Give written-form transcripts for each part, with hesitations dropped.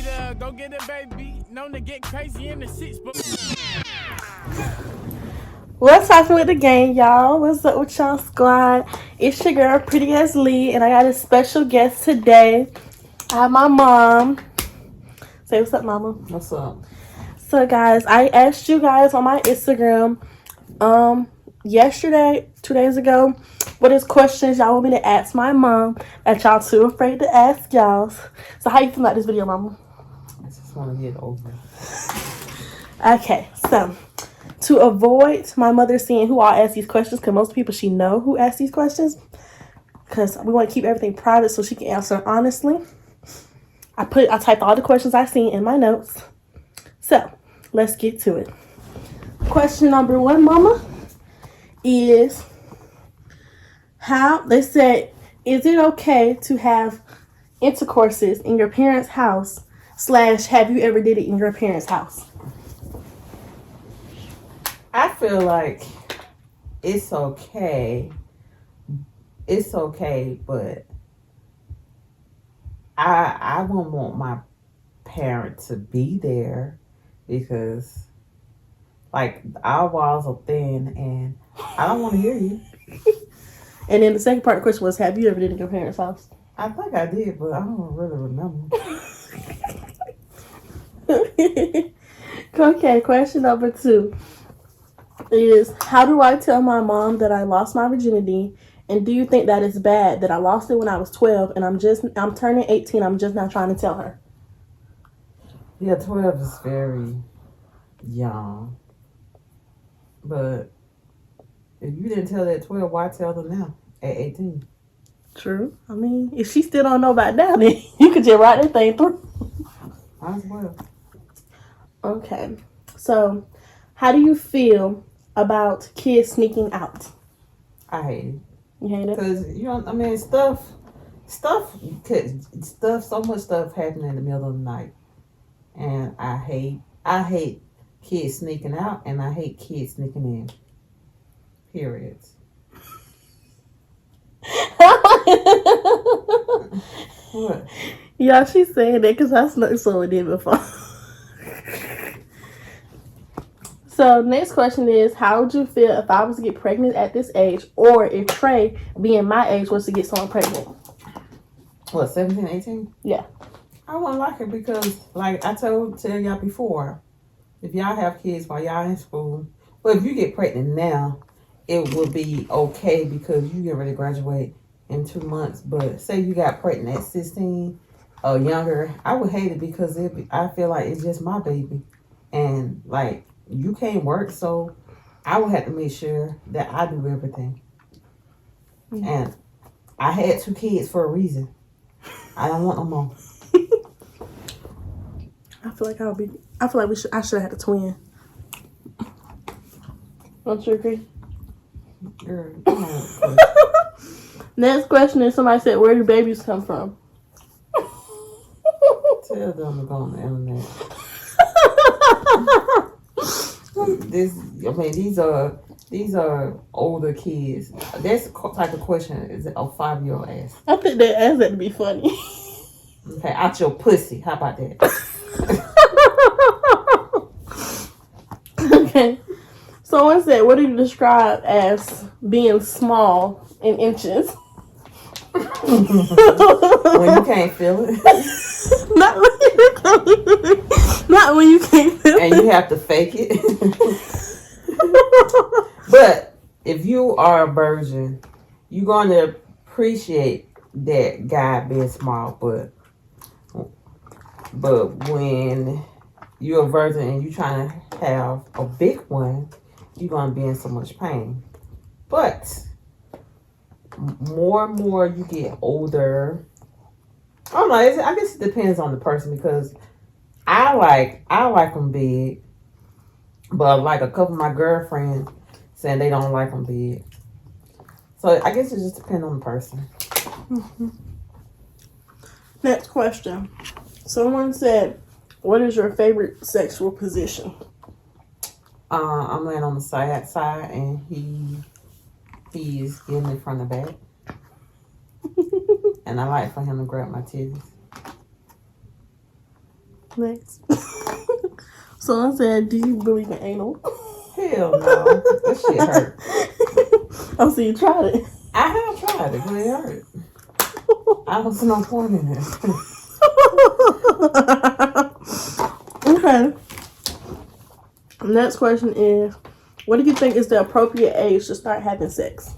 to go get a baby. Known to get crazy in the seats, but. What's happening with the gang, y'all? What's up with y'all squad? It's your girl, Pretty as Lee, and I got a special guest today. I have my mom. Say what's up, mama. What's up? So, guys, I asked you guys on my Instagram, yesterday, 2 days ago, what is questions y'all want me to ask my mom that y'all too afraid to ask y'all. So, how you feel about this video, mama? I just want to get over. Okay, so to avoid my mother seeing who all asked these questions, because most people she know who asked these questions, because we want to keep everything private so she can answer honestly. I typed all the questions I seen in my notes. So let's get to it. Question number 1, mama, is they said, is it okay to have intercourses in your parents' house / have you ever did it in your parents' house? I feel like it's okay. It's okay, but I wouldn't want my parent to be there because, like, our walls are thin and I don't want to hear you. And then the second part of the question was, have you ever did it in your parents' house? I think I did, but I don't really remember. Okay, question number 2 is, how do I tell my mom that I lost my virginity, and do you think that it's bad that I lost it when I was 12 and I'm turning 18, I'm just not trying to tell her? Yeah, 12 is very young. But if you didn't tell her at 12, why tell them now at 18? True. I mean, if she still don't know about that, then you could just write that thing through. Might as well. Okay. So, how do you feel about kids sneaking out? I hate it. You hate it? Because, you know, I mean, so much stuff happening in the middle of the night. And I hate kids sneaking out, and I hate kids sneaking in. Period. What? Yeah, she's saying that because I snuck someone in before. So, next question is, how would you feel if I was to get pregnant at this age, or if Trey, being my age, was to get someone pregnant? What, 17, 18? Yeah. I wouldn't like it because, like I tell y'all before, if y'all have kids while y'all in school, well, if you get pregnant now, it will be okay because you get ready to graduate in 2 months. But say you got pregnant at 16 or younger, I would hate it because I feel like it's just my baby. And, like, you can't work, so I would have to make sure that I do everything. Mm-hmm. And I had 2 kids for a reason. I don't want no more. I feel like I should have had a twin. Don't you agree? Girl, Next question is, somebody said, where do babies come from? Tell them to go on the internet. These are older kids. That's the type of question is a 5-year-old asks. I think they asked that to be funny. Okay, out your pussy. How about that? Okay. Someone said, what do you describe as being small in inches? When you can't feel it. Not when you can't feel it. And you have to fake it. But if you are a virgin, you're going to appreciate that guy being small. But when you're a virgin and you're trying to have a big one, you're going to be in so much pain. But more and more you get older, I don't know, I guess it depends on the person because I like them big, but like a couple of my girlfriends saying they don't like them big. So I guess it just depends on the person. Mm-hmm. Next question. Someone said, what is your favorite sexual position? I'm laying on the side and he's getting it from the back. And I like for him to grab my titties. Next. Someone said, do you believe in anal? Hell no. That shit hurt. Oh, so you tried it. I have tried it, but it hurt. I don't see no point in it. Okay. Next question is, what do you think is the appropriate age to start having sex?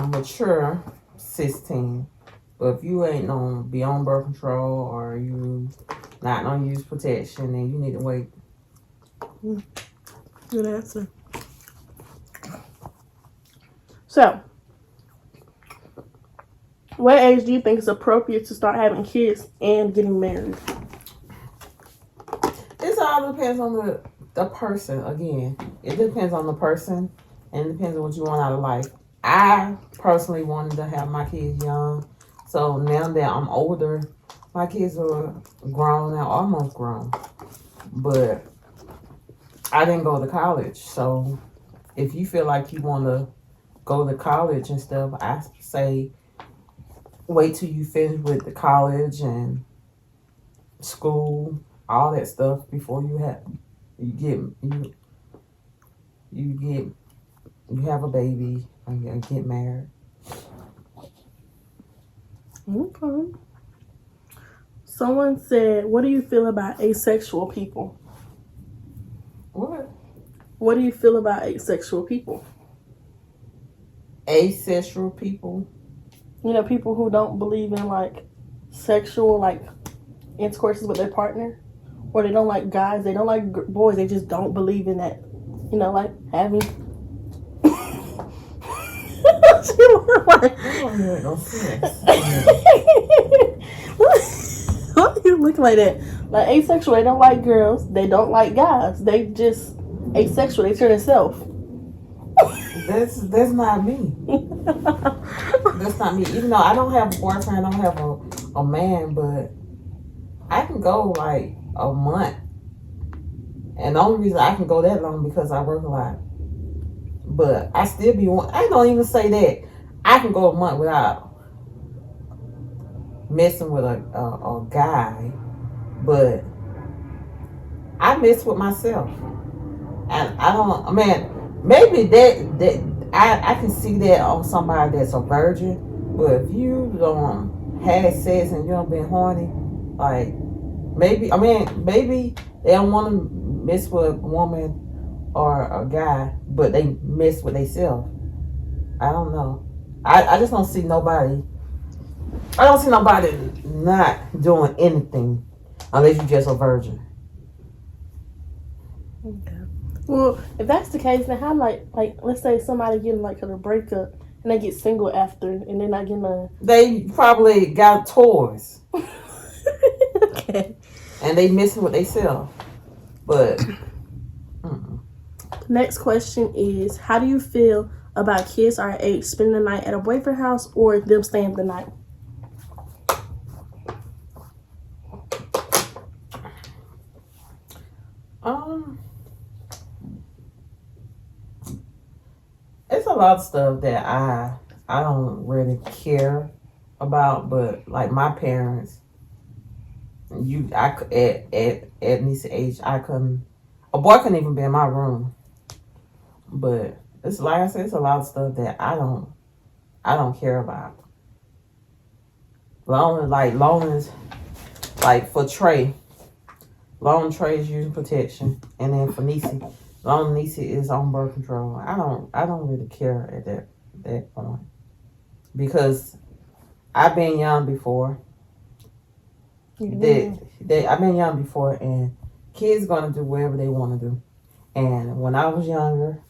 Mature 16. But if you ain't on be on birth control or you not on use protection, then you need to wait. Good answer. So, what age do you think is appropriate to start having kids and getting married? It all depends on the person. Again, it depends on the person and it depends on what you want out of life. I personally wanted to have my kids young. So now that I'm older, my kids are grown now, almost grown. But I didn't go to college. So if you feel like you want to go to college and stuff, I say wait till you finish with the college and school, all that stuff before you have a baby and get married. Okay. Someone said, what do you feel about asexual people? What? What do you feel about asexual people? Asexual people? You know, people who don't believe in like sexual like intercourses with their partner, or they don't like guys, they don't like boys, they just don't believe in that. You know, like having. Why do you look like that? Like asexual, they don't like girls, they don't like guys, they just asexual, they turn themselves. That's not me. That's not me. Even though I don't have a boyfriend, I don't have a man, but I can go like a month. And the only reason I can go that long because I work a lot. But I still be I don't even say that. I can go a month without messing with a guy, but I mess with myself. And I don't, maybe that I can see that on somebody that's a virgin, but if you don't have sex and you don't been horny, like maybe they don't want to mess with a woman or a guy, but they mess with themselves. I don't know. I just don't see nobody. I don't see nobody not doing anything unless you just a virgin. Okay. Well, if that's the case, then how like let's say somebody getting like a breakup and they get single after and they're not getting a. They probably got toys. Okay. And they messing with themselves. But Next question is, how do you feel about kids our age spending the night at a boyfriend house or them staying the night? It's a lot of stuff that I don't really care about, but like my parents, at Niecy's age, a boy couldn't even be in my room. But it's like I said, it's a lot of stuff that I don't care about. Long as for Trey, long Trey is using protection, and then for Niecy, long Niecy is on birth control. I don't really care at that point because I've been young before. I've been young before, and kids gonna do whatever they want to do. And when I was younger,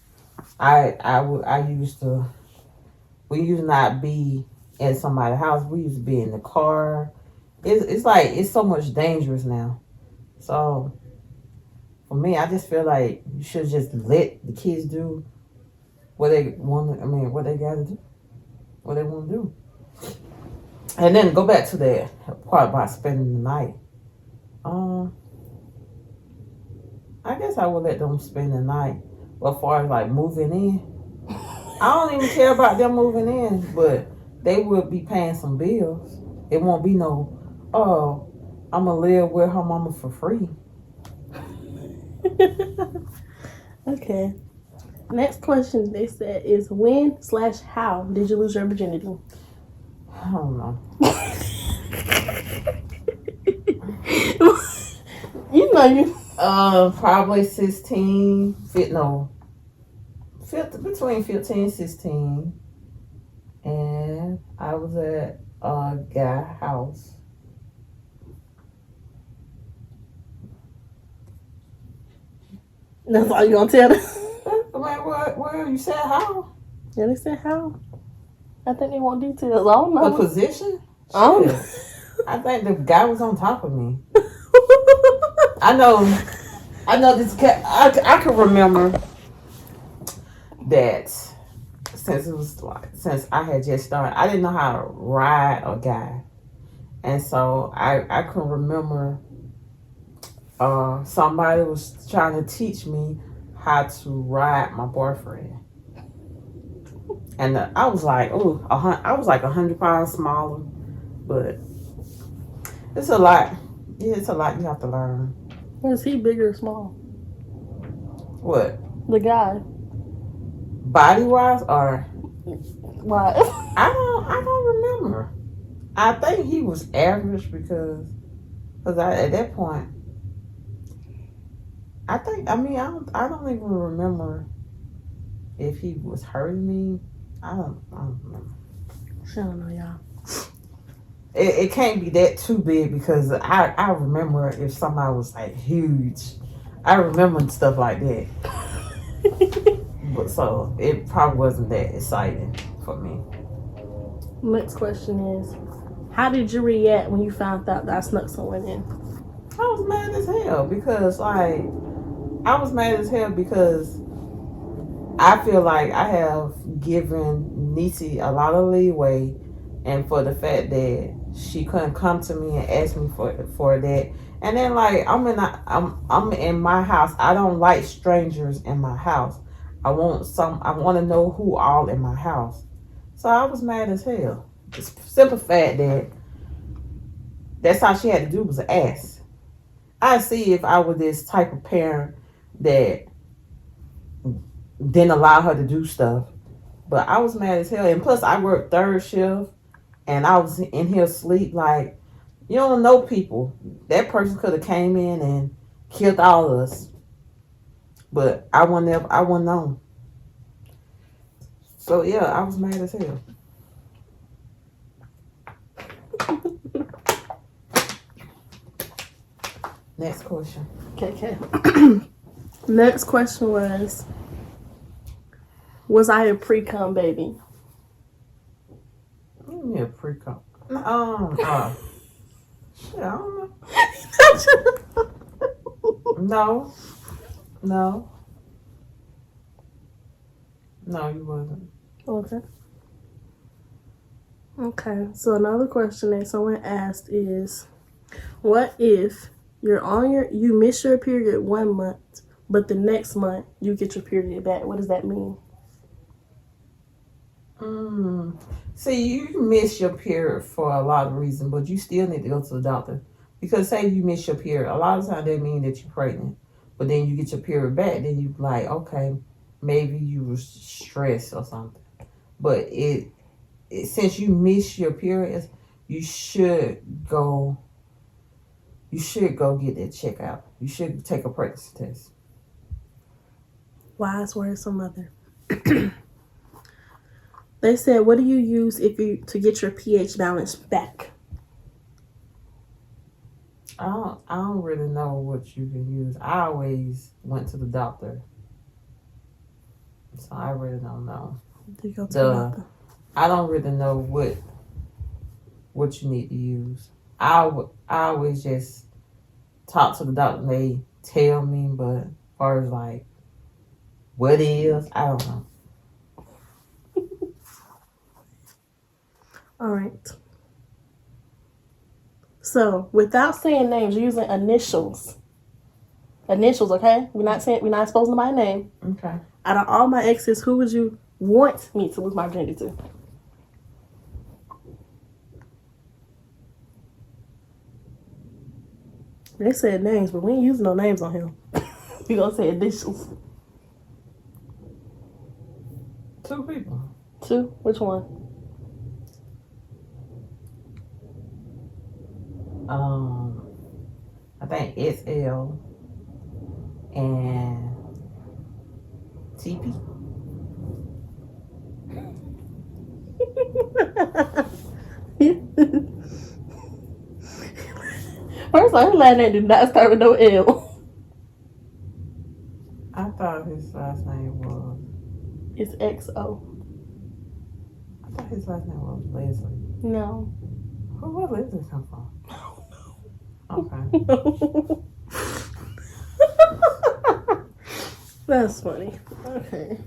we used to not be in somebody's house. We used to be in the car. It's so much dangerous now. So for me, I just feel like you should just let the kids do what they want. What they gotta do, what they want to do. And then go back to the part about spending the night. I guess I would let them spend the night. But as far as like moving in, I don't even care about them moving in. But they will be paying some bills. It won't be no, oh, I'm going to live with her mama for free. Okay. Next question they said is when/how did you lose your virginity? I don't know. You know you. Probably 16, between 15 and 16. And I was at a guy's house. That's all you gonna tell them? Well, you said how? Yeah, they said how. I think they want details. I don't know. The position? I don't know. I think the guy was on top of me. I know this cat. I can remember that since I had just started, I didn't know how to ride a guy, and so I can remember somebody was trying to teach me how to ride my boyfriend, and I was like, I was like 100 pounds smaller, but it's a lot. Yeah, it's a lot you have to learn. Was he big or small? What? The guy. Body wise or Why? I don't remember. I think he was average because at that point I don't even remember if he was hurting me. I don't remember. I don't know, y'all. It can't be that too big because I remember if somebody was like huge. I remember stuff like that. But so it probably wasn't that exciting for me. Next question is, how did you react when you found out that I snuck someone in? I was mad as hell because I feel like I have given Niecy a lot of leeway, and for the fact that she couldn't come to me and ask me for that. And then like I'm in my house. I don't like strangers in my house. I want to know who all in my house. So I was mad as hell. The simple fact that that's all she had to do was ask. I see if I were this type of parent that didn't allow her to do stuff. But I was mad as hell. And plus I worked third shift and I was in here asleep. Like, you don't know people. That person could have came in and killed all of us. But I wasn't on. So yeah, I was mad as hell. Next question. Okay. Next question was I a pre-cum baby? Give me a pre-cum. Shit, I don't know. No, you wasn't. Okay. So another question that someone asked is, what if you miss your period 1 month, but the next month you get your period back? What does that mean? See, you miss your period for a lot of reasons, but you still need to go to the doctor. Because say you miss your period, a lot of times that means that you're pregnant. But then you get your period back, then you like, okay, maybe you were stressed or something. But since you miss your periods, you should go get that check out. You should take a pregnancy test. Wise words from mother. They said, what do you use to get your pH balance back? I don't really know what you can use. I always went to the doctor, so I really don't know. Do you go to the doctor? I don't really know what you need to use. I always just talk to the doctor and they tell me, but as far as like what it is, I don't know. All right. So, without saying names, you're using initials. Initials, okay? We're not exposing my name. Okay. Out of all my exes, who would you want me to lose my virginity to? They said names, but we ain't using no names on him. We gonna say initials. 2 people. 2? Which one? I think SL and TP. First of all, his last name did not start with no L. I thought his last name was. It's XO. I thought his last name was Leslie. No. Where Leslie come from? Okay. That's funny. Okay.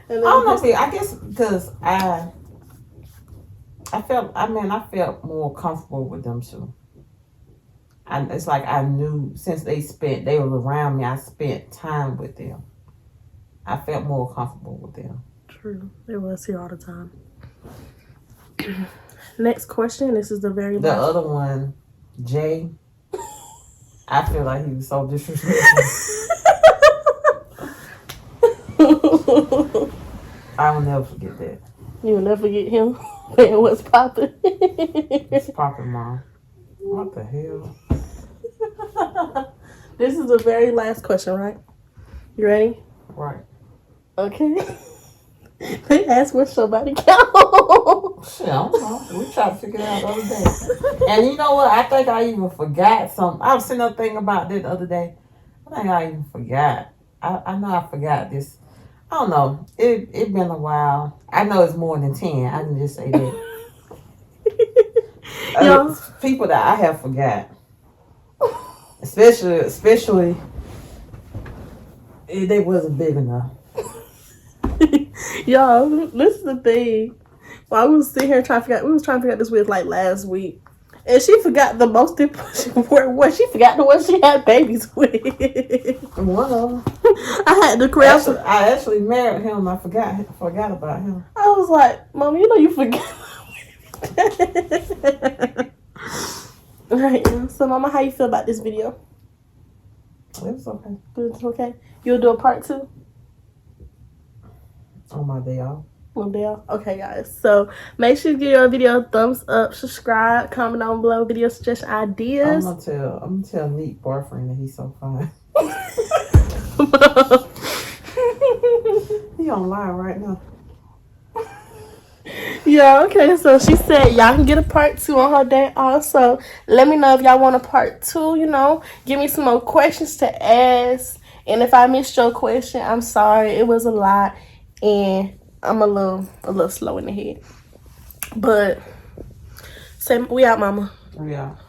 And I don't know. I guess because I felt more comfortable with them too. And it's like I knew since they were around me, I spent time with them. I felt more comfortable with them. True. They was here all the time. Next question. This is the very The last. other one, Jay. I feel like he was so disrespectful. I will never forget that. You will never forget him. Man, what's poppin'? It's popping, Mom. What the hell? This is the very last question, right? You ready? Right. Okay. They asked what's your body count. Shit, I don't know. We tried to figure it out the other day. And you know what? I think I even forgot something. I was sitting there thinking about this the other day. I think I even forgot. I know I forgot this. I don't know. It been a while. I know it's more than 10. I can just say that. People that I have forgot. Especially if they wasn't big enough. Y'all, this is the thing. While we was sitting here trying to figure out this with like last week. And she forgot the most important one. She forgot the one she had babies with. One of them. I had to correct. I actually married him. I forgot about him. I was like, Mom, you know you forgot. Alright, so Mama, how you feel about this video? It was okay. It's okay. You'll do a part 2? On my day off. Okay, guys. So make sure you give your video a thumbs up, subscribe, comment down below, video suggestion ideas. I'm gonna tell Neat boyfriend that he's so fine. He online right now. Yeah, okay. So she said y'all can get a part 2 on her day off. So let me know if y'all want a part 2. You know, give me some more questions to ask. And if I missed your question, I'm sorry. It was a lot, and I'm a little slow in the head. But say we out, Mama. We out.